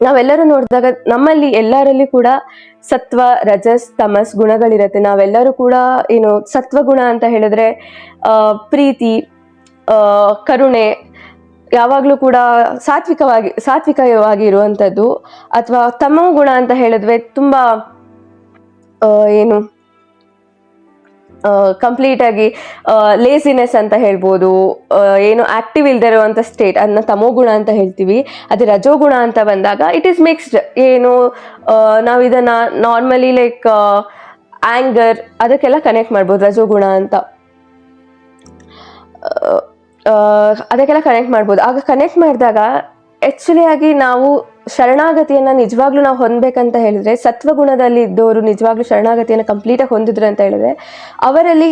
ನಾವೆಲ್ಲರೂ ನೋಡಿದಾಗ ನಮ್ಮಲ್ಲಿ ಎಲ್ಲರಲ್ಲಿ ಕೂಡ ಸತ್ವ, ರಜಸ್, ತಮಸ್ ಗುಣಗಳಿರುತ್ತೆ. ನಾವೆಲ್ಲರೂ ಕೂಡ ಏನು ಸತ್ವಗುಣ ಅಂತ ಹೇಳಿದ್ರೆ ಪ್ರೀತಿ, ಕರುಣೆ, ಯಾವಾಗಲೂ ಕೂಡ ಸಾತ್ವಿಕವಾಗಿ ಇರುವಂಥದ್ದು. ಅಥವಾ ತಮೋ ಗುಣ ಅಂತ ಹೇಳಿದ್ರೆ ತುಂಬಾ ಏನು ಕಂಪ್ಲೀಟ್ ಆಗಿ ಲೇಸಿನೆಸ್ ಅಂತ ಹೇಳ್ಬೋದು, ಏನು ಆಕ್ಟಿವ್ ಇಲ್ದೇ ಇರುವಂಥ ಸ್ಟೇಟ್, ಅದನ್ನ ತಮೋಗುಣ ಅಂತ ಹೇಳ್ತೀವಿ. ಅದೇ ರಜೋಗುಣ ಅಂತ ಬಂದಾಗ ಇಟ್ ಈಸ್ ಮಿಕ್ಸ್ಡ್. ಏನು ನಾವು ಇದನ್ನ ನಾರ್ಮಲಿ ಲೈಕ್ ಆಂಗರ್ ಅದಕ್ಕೆಲ್ಲ ಕನೆಕ್ಟ್ ಮಾಡ್ಬೋದು, ರಜೋಗುಣ ಅಂತ ಅದಕ್ಕೆಲ್ಲ ಕನೆಕ್ಟ್ ಮಾಡ್ಬೋದು. ಆಗ ಕನೆಕ್ಟ್ ಮಾಡಿದಾಗ ಆ್ಯಕ್ಚುಲಿ ಆಗಿ ನಾವು ಶರಣಾಗತಿಯನ್ನು ನಿಜವಾಗ್ಲೂ ನಾವು ಹೊಂದಬೇಕಂತ ಹೇಳಿದ್ರೆ, ಸತ್ವಗುಣದಲ್ಲಿ ಇದ್ದವರು ನಿಜವಾಗ್ಲೂ ಶರಣಾಗತಿಯನ್ನು ಕಂಪ್ಲೀಟಾಗಿ ಹೊಂದಿದ್ರು ಅಂತ ಹೇಳಿದ್ರೆ ಅವರಲ್ಲಿ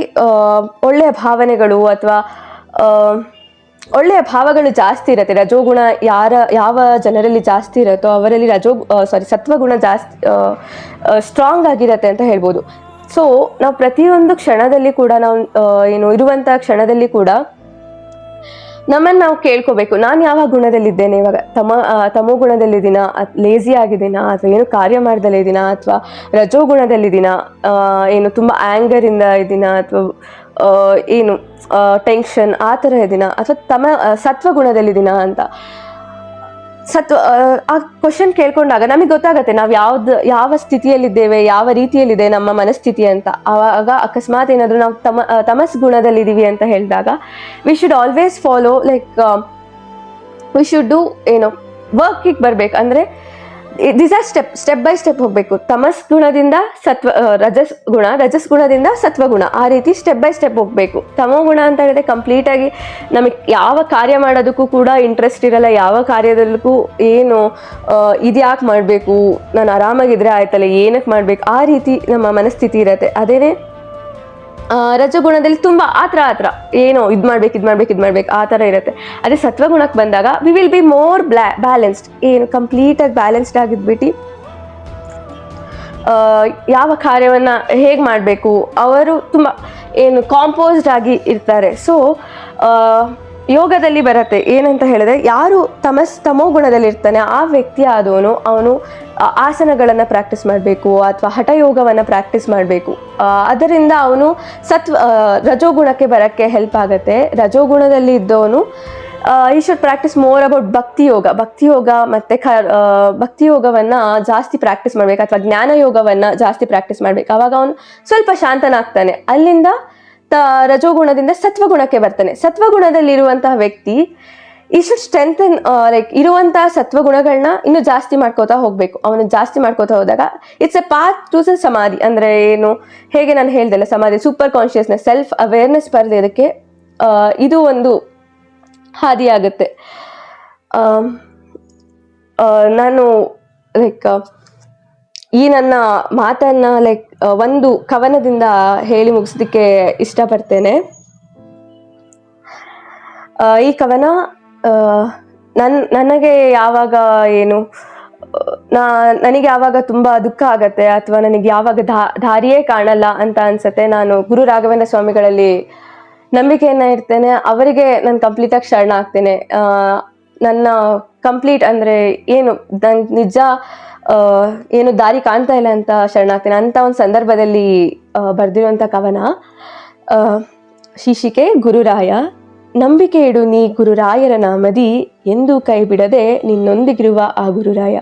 ಒಳ್ಳೆಯ ಭಾವನೆಗಳು ಅಥವಾ ಒಳ್ಳೆಯ ಭಾವಗಳು ಜಾಸ್ತಿ ಇರುತ್ತೆ. ರಜೋಗುಣ ಯಾವ ಜನರಲ್ಲಿ ಜಾಸ್ತಿ ಇರುತ್ತೋ ಅವರಲ್ಲಿ ಸತ್ವಗುಣ ಜಾಸ್ತಿ ಸ್ಟ್ರಾಂಗ್ ಆಗಿರತ್ತೆ ಅಂತ ಹೇಳ್ಬೋದು. ಸೊ ನಾವು ಪ್ರತಿಯೊಂದು ಕ್ಷಣದಲ್ಲಿ ಕೂಡ ನಾವು ಇರುವಂಥ ಕ್ಷಣದಲ್ಲಿ ಕೂಡ ನಮ್ಮನ್ನು ನಾವು ಕೇಳ್ಕೋಬೇಕು, ನಾನು ಯಾವ ಗುಣದಲ್ಲಿದ್ದೇನೆ ಇವಾಗ. ತಮೋ ಗುಣದಲ್ಲಿದ್ದೀನ, ಲೇಸಿ ಆಗಿದ್ದೀನ, ಅಥವಾ ಏನು ಕಾರ್ಯ ಮಾಡ್ದಲೇ ಇದ್ದೀನ, ಅಥವಾ ರಜೋ ಗುಣದಲ್ಲಿದ್ದೀನ, ಏನು ತುಂಬ ಆ್ಯಂಗರಿಂದ ಇದ್ದೀನ, ಅಥವಾ ಏನು ಟೆನ್ಷನ್ ಆ ಥರ ಇದ್ದೀನ, ಅಥವಾ ಸತ್ವಗುಣದಲ್ಲಿದ್ದೀನ ಅಂತ ಆ ಕ್ವಶನ್ ಕೇಳ್ಕೊಂಡಾಗ ನಮಗೆ ಗೊತ್ತಾಗತ್ತೆ ನಾವು ಯಾವ ಸ್ಥಿತಿಯಲ್ಲಿದ್ದೇವೆ, ಯಾವ ರೀತಿಯಲ್ಲಿದೆ ನಮ್ಮ ಮನಸ್ಥಿತಿ ಅಂತ. ಆವಾಗ ಅಕಸ್ಮಾತ್ ಏನಾದರೂ ನಾವು ತಮಸ್ ಗುಣದಲ್ಲಿದ್ದೀವಿ ಅಂತ ಹೇಳಿದಾಗ we should always follow like we should do ವರ್ಕಿಗೆ ಬರ್ಬೇಕು. ಅಂದರೆ this are step by step ಹೋಗಬೇಕು. ತಮಸ್ ಗುಣದಿಂದ ರಜಸ್ ಗುಣದಿಂದ ಸತ್ವಗುಣ, ಆ ರೀತಿ ಸ್ಟೆಪ್ ಬೈ ಸ್ಟೆಪ್ ಹೋಗಬೇಕು. ತಮೋ ಗುಣ ಅಂತ ಹೇಳಿದ್ರೆ ಕಂಪ್ಲೀಟಾಗಿ ನಮಗೆ ಯಾವ ಕಾರ್ಯ ಮಾಡೋದಕ್ಕೂ ಕೂಡ ಇಂಟ್ರೆಸ್ಟ್ ಇರಲ್ಲ, ಯಾವ ಕಾರ್ಯದಲ್ಲೂ ಏನು ಇದ್ಯಾಕೆ ಮಾಡಬೇಕು, ನಾನು ಆರಾಮಾಗಿದ್ರೆ ಆಯ್ತಲ್ಲ, ಏನಕ್ಕೆ ಮಾಡಬೇಕು, ಆ ರೀತಿ ನಮ್ಮ ಮನಸ್ಥಿತಿ ಇರುತ್ತೆ. ಅದೇನೇ ರಜಗುಣದಲ್ಲಿ ತುಂಬ ಆತರ ಏನೋ ಇದು ಮಾಡ್ಬೇಕು ಆ ಥರ ಇರುತ್ತೆ. ಅದೇ ಸತ್ವಗುಣಕ್ಕೆ ಬಂದಾಗ we will be more balanced, ಏನು ಕಂಪ್ಲೀಟಾಗಿ ಬ್ಯಾಲೆನ್ಸ್ಡ್ ಆಗಿದ್ಬಿಟ್ಟು ಯಾವ ಕಾರ್ಯವನ್ನು ಹೇಗೆ ಮಾಡಬೇಕು ಅವರು ತುಂಬ ಏನು ಕಾಂಪೋಸ್ಡ್ ಆಗಿ ಇರ್ತಾರೆ. ಸೊ ಯೋಗದಲ್ಲಿ ಬರುತ್ತೆ ಏನಂತ ಹೇಳಿದ್ರೆ, ಯಾರು ತಮೋ ಗುಣದಲ್ಲಿ ಇರ್ತಾನೆ ಆ ವ್ಯಕ್ತಿ ಆದವನು ಅವನು ಆಸನಗಳನ್ನು ಪ್ರಾಕ್ಟೀಸ್ ಮಾಡಬೇಕು ಅಥವಾ ಹಠಯೋಗವನ್ನು ಪ್ರಾಕ್ಟೀಸ್ ಮಾಡಬೇಕು. ಅದರಿಂದ ಅವನು ರಜೋಗುಣಕ್ಕೆ ಬರೋಕ್ಕೆ ಹೆಲ್ಪ್ ಆಗುತ್ತೆ. ರಜೋಗುಣದಲ್ಲಿ ಇದ್ದವನು ಈ ಶುಡ್ ಪ್ರಾಕ್ಟೀಸ್ ಮೋರ್ ಅಬೌಟ್ ಭಕ್ತಿಯೋಗ ಮತ್ತು ಭಕ್ತಿಯೋಗವನ್ನು ಜಾಸ್ತಿ ಪ್ರಾಕ್ಟೀಸ್ ಮಾಡಬೇಕು, ಅಥವಾ ಜ್ಞಾನ ಯೋಗವನ್ನು ಜಾಸ್ತಿ ಪ್ರಾಕ್ಟೀಸ್ ಮಾಡಬೇಕು. ಆವಾಗ ಅವನು ಸ್ವಲ್ಪ ಶಾಂತನಾಗ್ತಾನೆ. ಅಲ್ಲಿಂದ ರಜೋಗುಣದಿಂದ ಸತ್ವಗುಣಕ್ಕೆ ಬರ್ತಾನೆ. ಸತ್ವಗುಣದಲ್ಲಿರುವಂತಹ ವ್ಯಕ್ತಿ ಈ ಶುಡ್ ಸ್ಟ್ರೆಂಥನ್ ಲೈಕ್ ಇರುವಂತಹ ಸತ್ವಗುಣಗಳನ್ನ ಇನ್ನೂ ಜಾಸ್ತಿ ಮಾಡ್ಕೋತಾ ಹೋಗ್ಬೇಕು. ಅವನು ಜಾಸ್ತಿ ಮಾಡ್ಕೋತಾ ಹೋದಾಗ it's a path to the samadhi. ಅಂದರೆ ಏನು, ಹೇಗೆ ನಾನು ಹೇಳ್ದಲ್ಲ, ಸಮಾಧಿ ಸೂಪರ್ ಕಾನ್ಷಿಯಸ್ನೆಸ್, ಸೆಲ್ಫ್ ಅವೇರ್ನೆಸ್ ಬರಲಿಕ್ಕೆ ಇದು ಒಂದು ಹಾದಿಯಾಗುತ್ತೆ. ನಾನು ಲೈಕ್ ಈ ನನ್ನ ಮಾತನ್ನ ಲೈಕ್ ಒಂದು ಕವನದಿಂದ ಹೇಳಿ ಮುಗಿಸೋದಕ್ಕೆ ಇಷ್ಟಪಡ್ತೇನೆ. ಈ ಕವನ ನನಗೆ ಯಾವಾಗ ನನಗೆ ಯಾವಾಗ ತುಂಬ ದುಃಖ ಆಗತ್ತೆ ಅಥವಾ ನನಗೆ ಯಾವಾಗ ದಾರಿಯೇ ಕಾಣಲ್ಲ ಅಂತ ಅನ್ಸತ್ತೆ, ನಾನು ಗುರು ರಾಘವೇಂದ್ರ ಸ್ವಾಮಿಗಳಲ್ಲಿ ನಂಬಿಕೆಯನ್ನ ಇಡ್ತೇನೆ. ಅವರಿಗೆ ನಾನು ಕಂಪ್ಲೀಟಾಗಿ ಶರಣ ಆಗ್ತೇನೆ. ನನ್ನ ಕಂಪ್ಲೀಟ್ ಅಂದರೆ ಏನು ನಂಗೆ ನಿಜ ಏನು ದಾರಿ ಕಾಣ್ತಾ ಇಲ್ಲ ಅಂತ ಶರಣಾಗ್ತೇನೆ ಅಂತ ಒಂದು ಸಂದರ್ಭದಲ್ಲಿ ಬರೆದಿರುವಂಥ ಕವನ. ಶೀರ್ಷಿಕೆ ಗುರುರಾಯ. ನಂಬಿಕೆ ಇಡು ನೀ ಗುರುರಾಯರ ನಾಮದಿ, ಎಂದೂ ಕೈ ಬಿಡದೆ ನಿನ್ನೊಂದಿಗಿರುವ ಆ ಗುರುರಾಯ.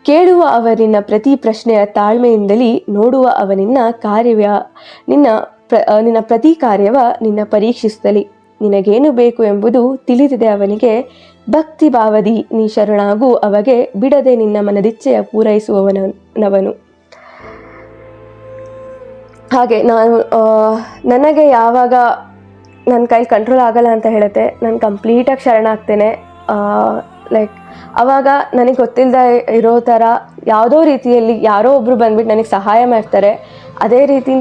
ಕೇಳುವ ಅವನಿನ್ನ ಪ್ರತಿ ಪ್ರಶ್ನೆಯ ತಾಳ್ಮೆಯಿಂದಲೇ, ನೋಡುವ ಅವನಿನ್ನ ನಿನ್ನ ಪ್ರತಿ ಕಾರ್ಯವ ನಿನ್ನ ಪರೀಕ್ಷಿಸುತ್ತಲೇ. ನಿನಗೇನು ಬೇಕು ಎಂಬುದು ತಿಳಿದಿದೆ ಅವನಿಗೆ, ಭಕ್ತಿ ಭಾವದಿ ನೀ ಶರಣಾಗು ಅಮಗೆ, ಬಿಡದೆ ನಿನ್ನ ಮನದಿಚ್ಛೆಯ ಪೂರೈಸುವವನವನು. ಹಾಗೆ ನನಗೆ ಯಾವಾಗ ನನ್ನ ಕೈಲಿ ಕಂಟ್ರೋಲ್ ಆಗಲ್ಲ ಅಂತ ಹೇಳುತ್ತೆ, ನಾನು ಕಂಪ್ಲೀಟಾಗಿ ಶರಣಾಗ್ತೇನೆ. ಲೈಕ್ ಆವಾಗ ನನಗೆ ಗೊತ್ತಿಲ್ಲದೆ ಇರೋ ಥರ ಯಾವುದೋ ರೀತಿಯಲ್ಲಿ ಯಾರೋ ಒಬ್ಬರು ಬಂದ್ಬಿಟ್ಟು ನನಗೆ ಸಹಾಯ ಮಾಡ್ತಾರೆ. ಅದೇ ರೀತಿ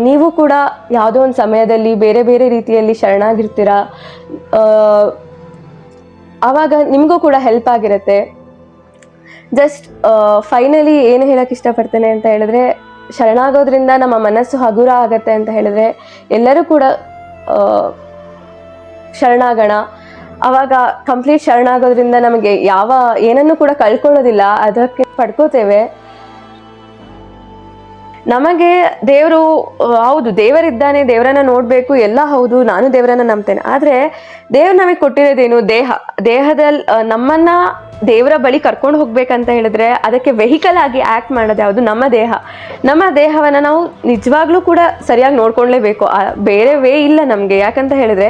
ನೀವು ಕೂಡ ಯಾವುದೋ ಒಂದು ಸಮಯದಲ್ಲಿ ಬೇರೆ ಬೇರೆ ರೀತಿಯಲ್ಲಿ ಶರಣಾಗಿರ್ತೀರ. ಆವಾಗ ನಿಮಗೂ ಕೂಡ ಹೆಲ್ಪ್ ಆಗಿರುತ್ತೆ. ಜಸ್ಟ್ ಫೈನಲಿ ಏನು ಹೇಳೋಕ್ಕೆ ಇಷ್ಟಪಡ್ತೇನೆ ಅಂತ ಹೇಳಿದ್ರೆ, ಶರಣಾಗೋದ್ರಿಂದ ನಮ್ಮ ಮನಸ್ಸು ಹಗುರ ಆಗತ್ತೆ ಅಂತ ಹೇಳಿದ್ರೆ ಎಲ್ಲರೂ ಕೂಡ ಶರಣಾಗೋಣ. ಅವಾಗ ಕಂಪ್ಲೀಟ್ ಶರಣಾಗೋದ್ರಿಂದ ನಮಗೆ ಏನನ್ನು ಕೂಡ ಕಳ್ಕೊಳ್ಳೋದಿಲ್ಲ, ಅದಕ್ಕೆ ಪಡ್ಕೋತೇವೆ. ನಮಗೆ ದೇವರು ಹೌದು, ದೇವರಿದ್ದಾನೆ, ದೇವರನ್ನ ನೋಡಬೇಕು ಎಲ್ಲ ಹೌದು, ನಾನು ದೇವರನ್ನ ನಂಬ್ತೇನೆ. ಆದರೆ ದೇವ್ರು ನಮಗೆ ಕೊಟ್ಟಿರೋದೇನು? ದೇಹದಲ್ಲಿ ನಮ್ಮನ್ನ ದೇವರ ಬಳಿ ಕರ್ಕೊಂಡು ಹೋಗ್ಬೇಕಂತ ಹೇಳಿದ್ರೆ ಅದಕ್ಕೆ ವೆಹಿಕಲ್ ಆಗಿ ಆ್ಯಕ್ಟ್ ಮಾಡೋದು ಯಾವುದು? ನಮ್ಮ ದೇಹವನ್ನು ನಾವು ನಿಜವಾಗ್ಲೂ ಕೂಡ ಸರಿಯಾಗಿ ನೋಡ್ಕೊಳ್ಲೇಬೇಕು. ಬೇರೆ ವೇ ಇಲ್ಲ ನಮಗೆ. ಯಾಕಂತ ಹೇಳಿದ್ರೆ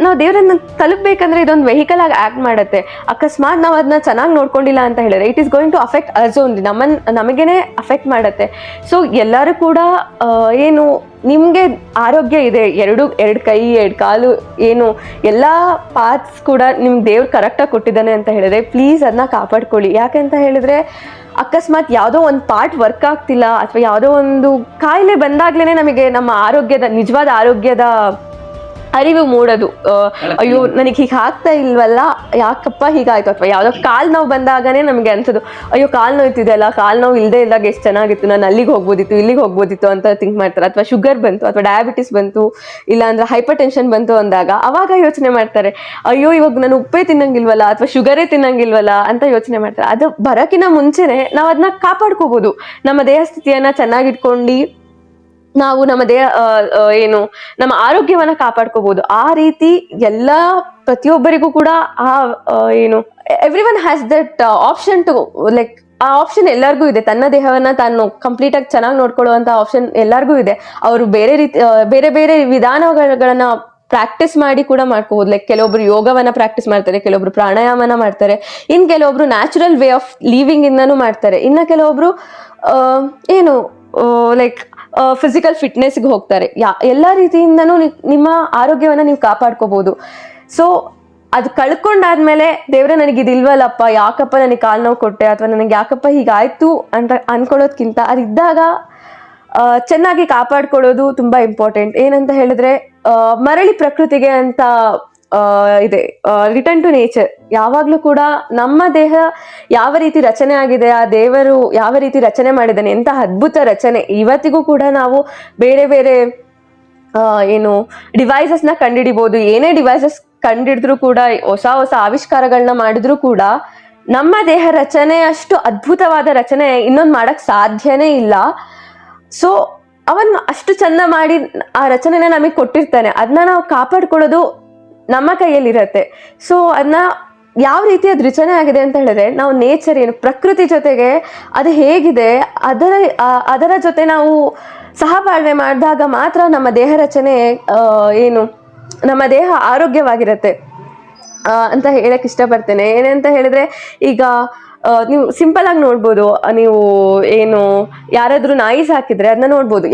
ನಾವು ದೇವರನ್ನ ತಲುಪಬೇಕಂದ್ರೆ ಇದೊಂದು ವೆಹಿಕಲ್ ಆಗಿ ಆ್ಯಕ್ಟ್ ಮಾಡುತ್ತೆ. ಅಕಸ್ಮಾತ್ ನಾವು ಅದನ್ನ ಚೆನ್ನಾಗಿ ನೋಡ್ಕೊಂಡಿಲ್ಲ ಅಂತ ಹೇಳಿದ್ರೆ it is going to affect us only, ನಮಗೇನೆ ಅಫೆಕ್ಟ್ ಮಾಡುತ್ತೆ. ಸೊ ಎಲ್ಲರೂ ಕೂಡ ಏನು, ನಿಮಗೆ ಆರೋಗ್ಯ ಇದೆ, ಎರಡು ಕೈ, 2 ಕಾಲು, ಏನು ಎಲ್ಲ ಪಾರ್ಟ್ಸ್ ಕೂಡ ನಿಮ್ಗೆ ದೇವ್ರು ಕರೆಕ್ಟಾಗಿ ಕೊಟ್ಟಿದ್ದಾನೆ ಅಂತ ಹೇಳಿದ್ರೆ ಪ್ಲೀಸ್ ಅದನ್ನ ಕಾಪಾಡ್ಕೊಳ್ಳಿ. ಯಾಕೆಂತ ಹೇಳಿದ್ರೆ ಅಕಸ್ಮಾತ್ ಯಾವುದೋ ಒಂದು ಪಾರ್ಟ್ ವರ್ಕ್ ಆಗ್ತಿಲ್ಲ ಅಥವಾ ಯಾವುದೋ ಒಂದು ಕಾಯಿಲೆ ಬಂದಾಗ್ಲೇ ನಮಗೆ ನಮ್ಮ ನಿಜವಾದ ಆರೋಗ್ಯದ ಅರಿವು ಮೂಡೋದು. ಅಯ್ಯೋ ನನಗೆ ಹೀಗೆ ಆಗ್ತಾ ಇಲ್ವಲ್ಲ, ಯಾಕಪ್ಪ ಹೀಗಾಯ್ತು, ಅಥವಾ ಯಾವುದೋ ಕಾಲು ನೋವು ಬಂದಾಗನೇ ನಮಗೆ ಅನ್ಸೋದು, ಅಯ್ಯೋ ಕಾಲು ನೋಯ್ತಿದೆಯಲ್ಲ, ಕಾಲು ನೋವು ಇಲ್ಲದೆ ಇದ್ದಾಗ ಎಷ್ಟು ಚೆನ್ನಾಗಿತ್ತು, ನಾನು ಅಲ್ಲಿಗೆ ಹೋಗ್ಬೋದಿತ್ತು, ಇಲ್ಲಿಗೆ ಹೋಗ್ಬೋದಿತ್ತು ಅಂತ ಥಿಂಕ್ ಮಾಡ್ತಾರೆ. ಅಥವಾ ಶುಗರ್ ಬಂತು, ಅಥವಾ ಡಯಾಬಿಟಿಸ್ ಬಂತು, ಇಲ್ಲಾಂದ್ರೆ ಹೈಪರ್ ಟೆನ್ಷನ್ ಬಂತು ಅಂದಾಗ ಅವಾಗ ಯೋಚನೆ ಮಾಡ್ತಾರೆ, ಅಯ್ಯೋ ಇವಾಗ ನಾನು ಉಪ್ಪೇ ತಿನ್ನಂಗಿಲ್ವಲ್ಲ ಅಥವಾ ಶುಗರೇ ತಿನ್ನಂಗಿಲ್ವಲ್ಲ ಅಂತ ಯೋಚನೆ ಮಾಡ್ತಾರೆ. ಅದು ಬರೋಕ್ಕಿಂತ ಮುಂಚೆನೆ ನಾವು ಅದನ್ನ ಕಾಪಾಡ್ಕೋಬಹುದು. ನಮ್ಮ ದೇಹ ಸ್ಥಿತಿಯನ್ನ ಚೆನ್ನಾಗಿಟ್ಕೊಂಡು ನಾವು ನಮ್ಮ ನಮ್ಮ ಆರೋಗ್ಯವನ್ನ ಕಾಪಾಡ್ಕೋಬಹುದು. ಆ ರೀತಿ ಪ್ರತಿಯೊಬ್ಬರಿಗೂ ಕೂಡ every one has that option two like, ಆ ಆಪ್ಷನ್ ಎಲ್ಲರಿಗೂ ಇದೆ. ತನ್ನ ದೇಹವನ್ನ ತಾನು ಕಂಪ್ಲೀಟ್ ಆಗಿ ಚೆನ್ನಾಗಿ ನೋಡ್ಕೊಳ್ಳುವಂತ ಆಪ್ಷನ್ ಎಲ್ಲರಿಗೂ ಇದೆ. ಅವರು ಬೇರೆ ಬೇರೆ ವಿಧಾನಗಳನ್ನ ಪ್ರಾಕ್ಟೀಸ್ ಮಾಡಿ ಕೂಡ ಮಾಡ್ಕೋಬಹುದು. ಲೈಕ್ ಕೆಲವೊಬ್ರು ಯೋಗವನ್ನ ಪ್ರಾಕ್ಟೀಸ್ ಮಾಡ್ತಾರೆ, ಕೆಲವೊಬ್ರು ಪ್ರಾಣಾಯಾಮನ ಮಾಡ್ತಾರೆ, ಇನ್ ಕೆಲವೊಬ್ರು ನ್ಯಾಚುರಲ್ ವೇ ಆಫ್ ಲಿವಿಂಗ್ ಇಂದನೂ ಮಾಡ್ತಾರೆ, ಇನ್ನ ಕೆಲವೊಬ್ರು ಲೈಕ್ ಫಿಸಿಕಲ್ ಫಿಟ್ನೆಸ್ಗೆ ಹೋಗ್ತಾರೆ. ಎಲ್ಲ ರೀತಿಯಿಂದನೂ ನಿಮ್ಮ ಆರೋಗ್ಯವನ್ನ ನೀವು ಕಾಪಾಡ್ಕೋಬಹುದು. ಸೊ ಅದು ಕಳ್ಕೊಂಡಾದ್ಮೇಲೆ ದೇವ್ರೆ ನನಗಿದಿಲ್ವಲ್ಲಪ್ಪ, ಯಾಕಪ್ಪ ನನಗೆ ಕಾಲು ನೋವು ಕೊಟ್ಟೆ, ಅಥವಾ ನನಗೆ ಯಾಕಪ್ಪ ಹೀಗಾಯ್ತು ಅಂತ ಅನ್ಕೊಳ್ಳೋದ್ಕಿಂತ ಅದಿದ್ದಾಗ ಚೆನ್ನಾಗಿ ಕಾಪಾಡ್ಕೊಳ್ಳೋದು ತುಂಬಾ ಇಂಪಾರ್ಟೆಂಟ್. ಏನಂತ ಹೇಳಿದ್ರೆ ಮರಳಿ ಪ್ರಕೃತಿಗೆ ಅಂತ ಇದೆ, ರಿಟರ್ನ್ ಟು ನೇಚರ್. ಯಾವಾಗ್ಲೂ ಕೂಡ ನಮ್ಮ ದೇಹ ಯಾವ ರೀತಿ ರಚನೆ ಆಗಿದೆ, ಆ ದೇವರು ಯಾವ ರೀತಿ ರಚನೆ ಮಾಡಿದ್ದಾನೆ, ಎಂತ ಅದ್ಭುತ ರಚನೆ. ಇವತ್ತಿಗೂ ಕೂಡ ನಾವು ಬೇರೆ ಬೇರೆ ಡಿವೈಸಸ್ನ ಕಂಡುಹಿಡಿಬಹುದು. ಏನೇ ಡಿವೈಸಸ್ ಕಂಡಿಡಿದ್ರು ಕೂಡ, ಹೊಸ ಹೊಸ ಆವಿಷ್ಕಾರಗಳನ್ನ ಮಾಡಿದ್ರು ಕೂಡ ನಮ್ಮ ದೇಹ ರಚನೆ ಅಷ್ಟು ಅದ್ಭುತವಾದ ರಚನೆ ಇನ್ನೊಂದು ಮಾಡಕ್ ಸಾಧ್ಯನೇ ಇಲ್ಲ. ಸೊ ಅವನ್ ಅಷ್ಟು ಚಂದ ಮಾಡಿ ಆ ರಚನೆನ ನಮಗೆ ಕೊಟ್ಟಿರ್ತಾನೆ. ಅದನ್ನ ನಾವು ಕಾಪಾಡ್ಕೊಳ್ಳೋದು ನಮ್ಮ ಕೈಯಲ್ಲಿರತ್ತೆ. ಸೊ ಅದನ್ನ ಯಾವ ರೀತಿ ಅದು ರಚನೆ ಆಗಿದೆ ಅಂತ ಹೇಳಿದ್ರೆ, ನಾವು ನೇಚರ್ ಪ್ರಕೃತಿ ಜೊತೆಗೆ ಅದು ಹೇಗಿದೆ ಅದರ ಜೊತೆ ನಾವು ಸಹಬಾಳ್ವೆ ಮಾಡಿದಾಗ ಮಾತ್ರ ನಮ್ಮ ದೇಹ ರಚನೆ ನಮ್ಮ ದೇಹ ಆರೋಗ್ಯವಾಗಿರತ್ತೆ ಅಂತ ಹೇಳಕ್ ಇಷ್ಟಪಡ್ತೇನೆ. ಏನಂತ ಹೇಳಿದ್ರೆ, ಈಗ ನೀವು ಸಿಂಪಲ್ ಆಗಿ ನೋಡ್ಬೋದು, ನೀವು ಯಾರಾದ್ರೂ ನಾಯಿ ಸಾಕಿದ್ರೆ ಅದನ್ನ ನೋಡ್ಬೋದು.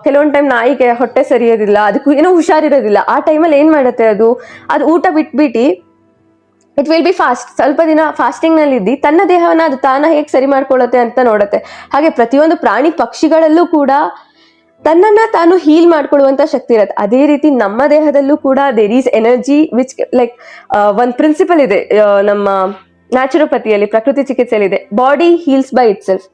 ಕೆಲವೊಂದು ಟೈಮ್ ನಾಯಿಗೆ ಹೊಟ್ಟೆ ಸರಿಯೋದಿಲ್ಲ, ಅದಕ್ಕೂ ಹುಷಾರಿರೋದಿಲ್ಲ. ಆ ಟೈಮಲ್ಲಿ ಏನ್ ಮಾಡುತ್ತೆ, ಅದು ಊಟ ಬಿಟ್ಬಿಟ್ಟು ಇಟ್ ವಿಲ್ ಬಿ ಫಾಸ್ಟ್, ಸ್ವಲ್ಪ ದಿನ ಫಾಸ್ಟಿಂಗ್ ನಲ್ಲಿ ಇದ್ದು ತನ್ನ ದೇಹವನ್ನ ಅದು ತಾನ ಹೇಗೆ ಸರಿ ಮಾಡ್ಕೊಳ್ಳುತ್ತೆ ಅಂತ ನೋಡುತ್ತೆ. ಹಾಗೆ ಪ್ರತಿಯೊಂದು ಪ್ರಾಣಿ ಪಕ್ಷಿಗಳಲ್ಲೂ ಕೂಡ ತನ್ನನ್ನ ತಾನು ಹೀಲ್ ಮಾಡ್ಕೊಳ್ಳುವಂತ ಶಕ್ತಿ ಇರುತ್ತೆ. ಅದೇ ರೀತಿ ನಮ್ಮ ದೇಹದಲ್ಲೂ ಕೂಡ there is energy which like ಒಂದು ಪ್ರಿನ್ಸಿಪಲ್ ಇದೆ ನಮ್ಮ ನ್ಯಾಚುರೋಪತಿಯಲ್ಲಿ, ಪ್ರಕೃತಿ ಚಿಕಿತ್ಸೆಯಲ್ಲಿ ಇದೆ, body heals by itself.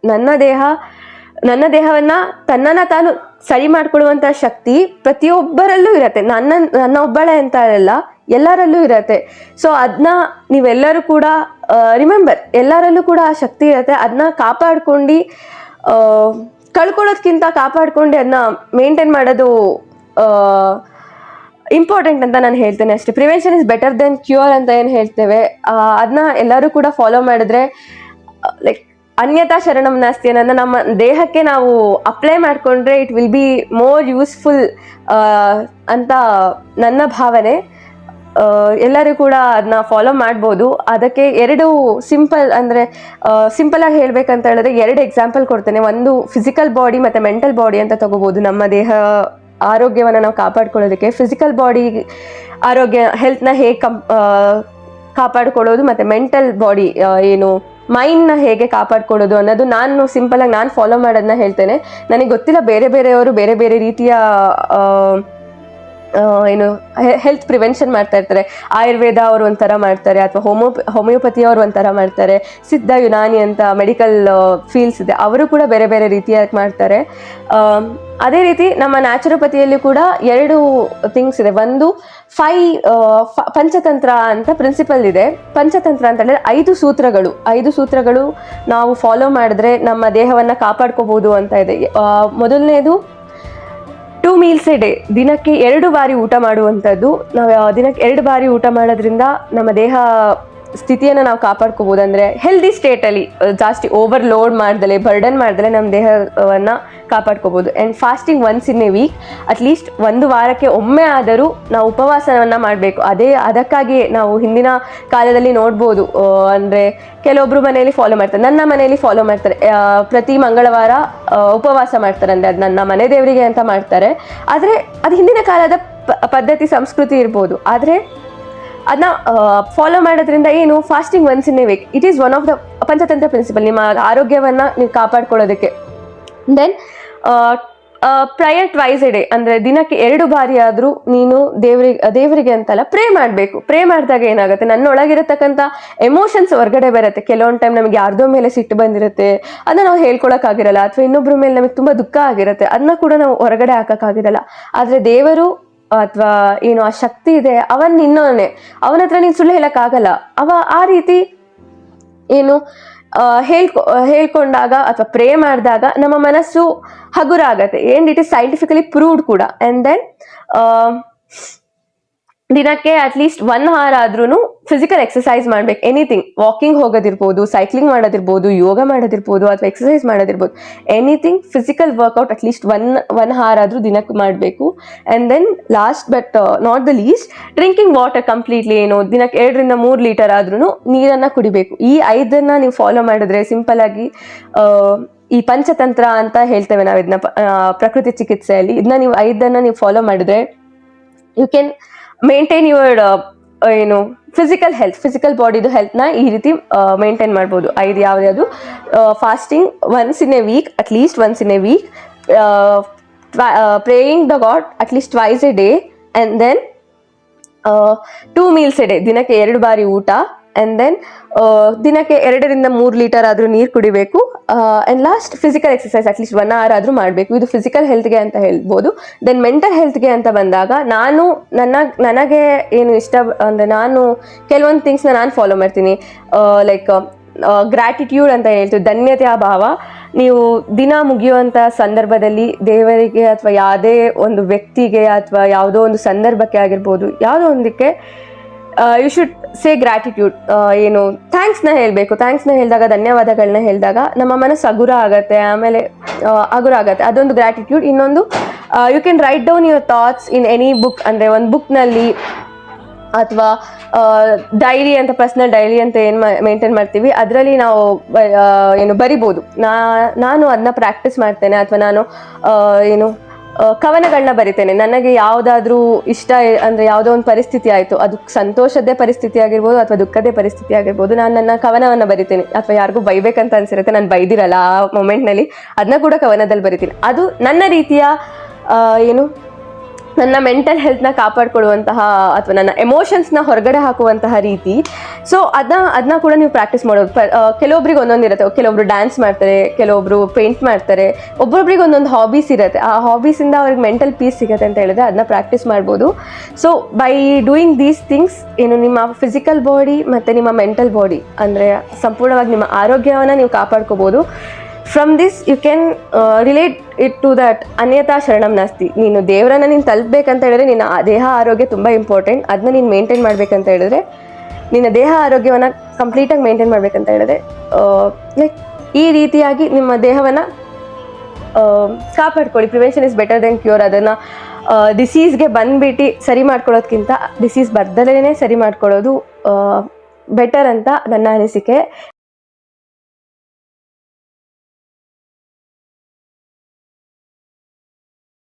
ನನ್ನ ದೇಹವನ್ನ ತನ್ನನ್ನ ತಾನು ಸರಿ ಮಾಡ್ಕೊಳ್ಳುವಂತ ಶಕ್ತಿ ಪ್ರತಿಯೊಬ್ಬರಲ್ಲೂ ಇರತ್ತೆ. ನನ್ನ ಒಬ್ಬಳೆ ಅಂತ ಅಲ್ಲ, ಎಲ್ಲರಲ್ಲೂ ಇರತ್ತೆ. ಸೊ ಅದನ್ನ ನೀವೆಲ್ಲರೂ ಕೂಡ ರಿಮೆಂಬರ್, ಎಲ್ಲರಲ್ಲೂ ಕೂಡ ಆ ಶಕ್ತಿ ಇರತ್ತೆ. ಅದನ್ನ ಕಾಪಾಡ್ಕೊಂಡು ಕಳ್ಕೊಳ್ಳೋದ್ಕಿಂತ ಕಾಪಾಡ್ಕೊಂಡು ಅದನ್ನ ಮೇಂಟೈನ್ ಮಾಡೋದು ಇಂಪಾರ್ಟೆಂಟ್ ಅಂತ ನಾನು ಹೇಳ್ತೇನೆ ಅಷ್ಟೇ. Prevention is better than cure ಅಂತ ಏನು ಹೇಳ್ತೇವೆ, ಅದನ್ನ ಎಲ್ಲರೂ ಕೂಡ ಫಾಲೋ ಮಾಡಿದ್ರೆ ಲೈಕ್ ಅನ್ಯತಾ ಶರಣಂ ನಾಸ್ತಿ ಅನ್ನೋದನ್ನ ನಮ್ಮ ದೇಹಕ್ಕೆ ನಾವು ಅಪ್ಲೈ ಮಾಡಿಕೊಂಡ್ರೆ it will be more useful ಅಂತ ನನ್ನ ಭಾವನೆ. ಎಲ್ಲರೂ ಕೂಡ ಅದನ್ನ ಫಾಲೋ ಮಾಡ್ಬೋದು. ಅದಕ್ಕೆ ಸಿಂಪಲ್ ಆಗಿ ಹೇಳ್ಬೇಕಂತ ಹೇಳಿದ್ರೆ 2 ಎಕ್ಸಾಂಪಲ್ ಕೊಡ್ತೇನೆ. ಒಂದು ಫಿಸಿಕಲ್ ಬಾಡಿ ಮತ್ತೆ ಮೆಂಟಲ್ ಬಾಡಿ ಅಂತ ತಗೋಬಹುದು. ನಮ್ಮ ದೇಹ ಆರೋಗ್ಯವನ್ನು ನಾವು ಕಾಪಾಡ್ಕೊಳ್ಳೋದಕ್ಕೆ ಫಿಸಿಕಲ್ ಬಾಡಿ ಆರೋಗ್ಯ ಹೆಲ್ತ್ನ ಹೇಗೆ ಕಾಪಾಡ್ಕೊಳ್ಳೋದು, ಮತ್ತೆ ಮೆಂಟಲ್ ಬಾಡಿ ಮೈಂಡ್ನ ಹೇಗೆ ಕಾಪಾಡ್ಕೊಳ್ಳೋದು ಅನ್ನೋದು ನಾನು ಫಾಲೋ ಮಾಡೋದನ್ನ ಹೇಳ್ತೇನೆ. ನನಗೆ ಗೊತ್ತಿಲ್ಲ, ಬೇರೆಯವರು ಬೇರೆ ಬೇರೆ ರೀತಿಯ ಹೆಲ್ತ್ ಪ್ರಿವೆನ್ಷನ್ ಮಾಡ್ತಾ ಇರ್ತಾರೆ. ಆಯುರ್ವೇದ ಅವರು ಒಂಥರ ಮಾಡ್ತಾರೆ, ಅಥವಾ ಹೋಮಿಯೋಪತಿ ಅವರು ಒಂಥರ ಮಾಡ್ತಾರೆ, ಸಿದ್ಧ ಯುನಾನಿ ಅಂತ ಮೆಡಿಕಲ್ ಫೀಲ್ಡ್ಸ್ ಇದೆ, ಅವರು ಕೂಡ ಬೇರೆ ಬೇರೆ ರೀತಿಯಾಗಿ ಮಾಡ್ತಾರೆ. ಅದೇ ರೀತಿ ನಮ್ಮ ನ್ಯಾಚುರೋಪತಿಯಲ್ಲಿ ಕೂಡ 2 ಥಿಂಗ್ಸ್ ಇದೆ. ಒಂದು ಪಂಚತಂತ್ರ ಅಂತ ಪ್ರಿನ್ಸಿಪಲ್ ಇದೆ. ಪಂಚತಂತ್ರ ಅಂತ ಹೇಳಿದ್ರೆ 5 ಸೂತ್ರಗಳು ನಾವು ಫಾಲೋ ಮಾಡಿದ್ರೆ ನಮ್ಮ ದೇಹವನ್ನು ಕಾಪಾಡ್ಕೋಬಹುದು ಅಂತ ಇದೆ. ಮೊದಲನೇದು 2 meals a day, ದಿನಕ್ಕೆ 2 ಬಾರಿ ಊಟ ಮಾಡುವಂಥದ್ದು. ನಾವು ದಿನಕ್ಕೆ 2 ಬಾರಿ ಊಟ ಮಾಡೋದ್ರಿಂದ ನಮ್ಮ ದೇಹ ಸ್ಥಿತಿಯನ್ನು ನಾವು ಕಾಪಾಡ್ಕೋಬೋದು. ಅಂದರೆ ಹೆಲ್ದಿ ಸ್ಟೇಟಲ್ಲಿ ಜಾಸ್ತಿ ಓವರ್ಲೋಡ್ ಮಾಡ್ದಲೆ ಬರ್ಡನ್ ಮಾಡ್ದಲೆ ನಮ್ಮ ದೇಹವನ್ನು ಕಾಪಾಡ್ಕೋಬೋದು. And fasting once in a week, at least 1 ವಾರಕ್ಕೆ ಒಮ್ಮೆ ಆದರೂ ನಾವು ಉಪವಾಸವನ್ನು ಮಾಡಬೇಕು. ಅದಕ್ಕಾಗಿ ನಾವು ಹಿಂದಿನ ಕಾಲದಲ್ಲಿ ನೋಡ್ಬೋದು, ಅಂದರೆ ಕೆಲವೊಬ್ಬರು ಮನೆಯಲ್ಲಿ ಫಾಲೋ ಮಾಡ್ತಾರೆ, ನನ್ನ ಮನೆಯಲ್ಲಿ ಫಾಲೋ ಮಾಡ್ತಾರೆ, ಪ್ರತಿ ಮಂಗಳವಾರ ಉಪವಾಸ ಮಾಡ್ತಾರೆ. ಅಂದರೆ ಅದು ನನ್ನ ಮನೆ ದೇವರಿಗೆ ಅಂತ ಮಾಡ್ತಾರೆ. ಆದರೆ ಅದು ಹಿಂದಿನ ಕಾಲದ ಪದ್ಧತಿ ಸಂಸ್ಕೃತಿ ಇರ್ಬೋದು. ಆದರೆ ಅದನ್ನ ಫಾಲೋ ಮಾಡೋದ್ರಿಂದ ಏನು, fasting once in a week, it is one of the Panchatantra principle, ನಿಮ್ಮ ಆರೋಗ್ಯವನ್ನು ನೀವು ಕಾಪಾಡ್ಕೊಳ್ಳೋದಕ್ಕೆ. Then prayer twice a day, ಅಂದರೆ ದಿನಕ್ಕೆ 2 ಬಾರಿ ಆದರೂ ನೀನು ದೇವರಿಗೆ ಅಂತಲ್ಲ ಪ್ರೇ ಮಾಡಬೇಕು. ಪ್ರೇ ಮಾಡಿದಾಗ ಏನಾಗುತ್ತೆ, ನನ್ನೊಳಗಿರತಕ್ಕಂಥ ಎಮೋಷನ್ಸ್ ಹೊರಗಡೆ ಬರುತ್ತೆ. ಕೆಲವೊಂದು ಟೈಮ್ ನಮಗೆ ಯಾರ್ದೋ ಮೇಲೆ ಸಿಟ್ಟು ಬಂದಿರುತ್ತೆ, ಅದನ್ನ ನಾವು ಹೇಳ್ಕೊಳಕ್ಕಾಗಿರಲ್ಲ, ಅಥವಾ ಇನ್ನೊಬ್ಬರ ಮೇಲೆ ನಮಗೆ ತುಂಬ ದುಃಖ ಆಗಿರುತ್ತೆ, ಅದನ್ನ ಕೂಡ ನಾವು ಹೊರಗಡೆ ಹಾಕೋಕ್ಕಾಗಿರಲ್ಲ. ಆದರೆ ದೇವರು ಅಥವಾ ಏನು ಆ ಶಕ್ತಿ ಇದೆ ಇನ್ನೋನೆ, ಅವನ ಹತ್ರ ನೀನು ಸುಳ್ಳು ಹೇಳಕ್ಕಾಗಲ್ಲ. ಆ ರೀತಿ ಏನು ಹೇಳ್ಕೊಂಡಾಗ ಅಥವಾ ಪ್ರೇ ಮಾಡಿದಾಗ ನಮ್ಮ ಮನಸ್ಸು ಹಗುರ ಆಗತ್ತೆ. And it is scientifically proved ಕೂಡ. ಆ್ಯಂಡ್ ದೆನ್ ದಿನಕ್ಕೆ ಅಟ್ಲೀಸ್ಟ್ 1 hour ಆದ್ರೂ ಫಿಸಿಕಲ್ ಎಕ್ಸಸೈಸ್ ಮಾಡ್ಬೇಕು. ಎನಿಥಿಂಗ್, ವಾಕಿಂಗ್ ಹೋಗೋದಿರ್ಬೋದು, ಸೈಕ್ಲಿಂಗ್ ಮಾಡೋದಿರ್ಬೋದು, ಯೋಗ ಮಾಡೋದಿರ್ಬೋದು, ಅಥವಾ ಎಕ್ಸಸೈಸ್ ಮಾಡೋದಿರ್ಬೋದು, anything physical workout at least 1 hour ಆದರೂ ದಿನಕ್ಕೆ ಮಾಡಬೇಕು. And then last but not the least, drinking water completely, ಏನು ದಿನಕ್ಕೆ 2 ರಿಂದ 3 ಲೀಟರ್ ಆದ್ರೂ ನೀರನ್ನು ಕುಡಿಬೇಕು. ಈ 5 ನೀವು ಫಾಲೋ ಮಾಡಿದ್ರೆ ಸಿಂಪಲ್ ಆಗಿ ಈ ಪಂಚತಂತ್ರ ಅಂತ ಹೇಳ್ತೇವೆ ನಾವು ಇದನ್ನ ಪ್ರಕೃತಿ ಚಿಕಿತ್ಸೆಯಲ್ಲಿ, ಇದನ್ನ ನೀವು 5 ನೀವು ಫಾಲೋ ಮಾಡಿದ್ರೆ ಯು ಕ್ಯಾನ್ ಮೇಂಟೈನ್ ಯುವರ್ ಏನು ಫಿಸಿಕಲ್ ಬಾಡಿದು ಹೆಲ್ತ್ನ ಈ ರೀತಿ ಮೇಂಟೈನ್ ಮಾಡ್ಬೋದು. 5 ಯಾವ್ದು, fasting once in a week, at least once in a week, praying the God at least twice a day, and then 2 meals a day, ದಿನಕ್ಕೆ 2 ಬಾರಿ ಊಟ, ಆ್ಯಂಡ್ ದೆನ್ ದಿನಕ್ಕೆ 2 ರಿಂದ 3 ಲೀಟರ್ ಆದರೂ ನೀರು ಕುಡಿಬೇಕು. And last physical exercise at least 1 hour ಆದರೂ ಮಾಡಬೇಕು. ಇದು ಫಿಸಿಕಲ್ ಹೆಲ್ತ್ಗೆ ಅಂತ ಹೇಳ್ಬೋದು. ದೆನ್ ಮೆಂಟಲ್ ಹೆಲ್ತ್ಗೆ ಅಂತ ಬಂದಾಗ ನನಗೆ ಏನು ಇಷ್ಟ ಅಂದರೆ ನಾನು ಕೆಲವೊಂದು ಥಿಂಗ್ಸ್ನ ನಾನು ಫಾಲೋ ಮಾಡ್ತೀನಿ. ಲೈಕ್ ಗ್ರ್ಯಾಟಿಟ್ಯೂಡ್ ಅಂತ ಹೇಳ್ತೀವಿ, ಧನ್ಯತೆಯ ಭಾವ. ನೀವು ದಿನ ಮುಗಿಯುವಂಥ ಸಂದರ್ಭದಲ್ಲಿ ದೇವರಿಗೆ ಅಥವಾ ಯಾವುದೇ ಒಂದು ವ್ಯಕ್ತಿಗೆ ಅಥವಾ ಯಾವುದೋ ಒಂದು ಸಂದರ್ಭಕ್ಕೆ ಆಗಿರ್ಬೋದು, ಯಾವುದೋ ಒಂದಕ್ಕೆ ಯು ಶುಡ್ ಸೇ ಗ್ರ್ಯಾಟಿಟ್ಯೂಡ್. ಏನು ಥ್ಯಾಂಕ್ಸ್ನ ಹೇಳಬೇಕು. ಥ್ಯಾಂಕ್ಸ್ನ ಹೇಳಿದಾಗ, ಧನ್ಯವಾದಗಳನ್ನ ಹೇಳಿದಾಗ ನಮ್ಮ ಮನಸ್ಸು ಹಗುರ ಆಗುತ್ತೆ. ಆಮೇಲೆ ಅದೊಂದು ಗ್ರ್ಯಾಟಿಟ್ಯೂಡ್. ಇನ್ನೊಂದು, you can write down your thoughts in any book, ಅಂದರೆ ಒಂದು ಬುಕ್ನಲ್ಲಿ ಅಥವಾ ಡೈರಿ ಅಂತ, ಪರ್ಸ್ನಲ್ ಡೈರಿ ಅಂತ ಏನು ಮೇಂಟೈನ್ ಮಾಡ್ತೀವಿ, ಅದರಲ್ಲಿ ನಾವು ಏನು ಬರಿಬೋದು. ನಾನು ಅದನ್ನ ಪ್ರಾಕ್ಟೀಸ್ ಮಾಡ್ತೇನೆ. ಅಥವಾ ನಾನು ಏನು ಕವನಗಳನ್ನ ಬರಿತೇನೆ. ನನಗೆ ಯಾವುದಾದ್ರೂ ಇಷ್ಟ ಅಂದರೆ ಯಾವುದೋ ಒಂದು ಪರಿಸ್ಥಿತಿ ಆಯಿತು, ಅದು ಸಂತೋಷದೇ ಪರಿಸ್ಥಿತಿ ಆಗಿರ್ಬೋದು ಅಥವಾ ದುಃಖದೇ ಪರಿಸ್ಥಿತಿ ಆಗಿರ್ಬೋದು, ನಾನು ನನ್ನ ಕವನವನ್ನು ಬರಿತೀನಿ. ಅಥವಾ ಯಾರಿಗೂ ಬೈಬೇಕಂತ ಅನ್ಸಿರುತ್ತೆ, ನಾನು ಬೈದಿರಲ್ಲ ಆ ಮೊಮೆಂಟ್ನಲ್ಲಿ, ಅದನ್ನ ಕೂಡ ಕವನದಲ್ಲಿ ಬರಿತೀನಿ. ಅದು ನನ್ನ ರೀತಿಯ ಏನು ನನ್ನ ಮೆಂಟಲ್ ಹೆಲ್ತ್ನ ಕಾಪಾಡ್ಕೊಳ್ಳುವಂತಹ ಅಥವಾ ನನ್ನ ಎಮೋಷನ್ಸ್ನ ಹೊರಗಡೆ ಹಾಕುವಂತಹ ರೀತಿ. ಸೊ ಅದನ್ನ ಕೂಡ ನೀವು ಪ್ರಾಕ್ಟೀಸ್ ಮಾಡೋದು. ಕೆಲವೊಬ್ರಿಗೆ ಒಂದೊಂದು ಇರುತ್ತೆ. ಕೆಲವೊಬ್ರು ಡ್ಯಾನ್ಸ್ ಮಾಡ್ತಾರೆ, ಕೆಲವೊಬ್ರು ಪೇಂಟ್ ಮಾಡ್ತಾರೆ, ಒಬ್ಬೊಬ್ರಿಗೆ ಒಂದೊಂದು ಹಾಬೀಸ್ ಇರುತ್ತೆ. ಆ ಹಾಬೀಸಿಂದ ಅವ್ರಿಗೆ ಮೆಂಟಲ್ ಪೀಸ್ ಸಿಗುತ್ತೆ ಅಂತ ಹೇಳಿದ್ರೆ ಅದನ್ನ ಪ್ರಾಕ್ಟೀಸ್ ಮಾಡ್ಬೋದು. So by doing these things, ಏನು ನಿಮ್ಮ ಫಿಸಿಕಲ್ ಬಾಡಿ ಮತ್ತು ನಿಮ್ಮ ಮೆಂಟಲ್ ಬಾಡಿ, ಅಂದರೆ ಸಂಪೂರ್ಣವಾಗಿ ನಿಮ್ಮ ಆರೋಗ್ಯವನ್ನು ನೀವು ಕಾಪಾಡ್ಕೋಬೋದು. From this you can relate it to that ಅನ್ಯತಾ ಶರಣಂ ನಾಸ್ತಿ. ನೀನು ದೇವರನ್ನು ನೀನು ತಲುಪಬೇಕಂತ ಹೇಳಿದ್ರೆ ನಿನ್ನ ದೇಹ ಆರೋಗ್ಯ ತುಂಬ ಇಂಪಾರ್ಟೆಂಟ್. ಅದನ್ನ ನೀನು ಮೇಂಟೈನ್ ಮಾಡಬೇಕಂತ ಹೇಳಿದ್ರೆ, ನಿನ್ನ ದೇಹ ಆರೋಗ್ಯವನ್ನು ಕಂಪ್ಲೀಟಾಗಿ ಮೇಂಟೈನ್ ಮಾಡಬೇಕಂತ ಹೇಳಿದ್ರೆ ಲೈಕ್ ಈ ರೀತಿಯಾಗಿ ನಿಮ್ಮ ದೇಹವನ್ನು ಕಾಪಾಡ್ಕೊಳ್ಳಿ. Prevention is better than cure. ಅದನ್ನು ಡಿಸೀಸ್ಗೆ ಬಂದುಬಿಟ್ಟು ಸರಿ ಮಾಡ್ಕೊಳ್ಳೋದಕ್ಕಿಂತ ಡಿಸೀಸ್ ಬರ್ದಲೇ ಸರಿ ಮಾಡ್ಕೊಳ್ಳೋದು ಬೆಟರ್ ಅಂತ ನನ್ನ ಅನಿಸಿಕೆ.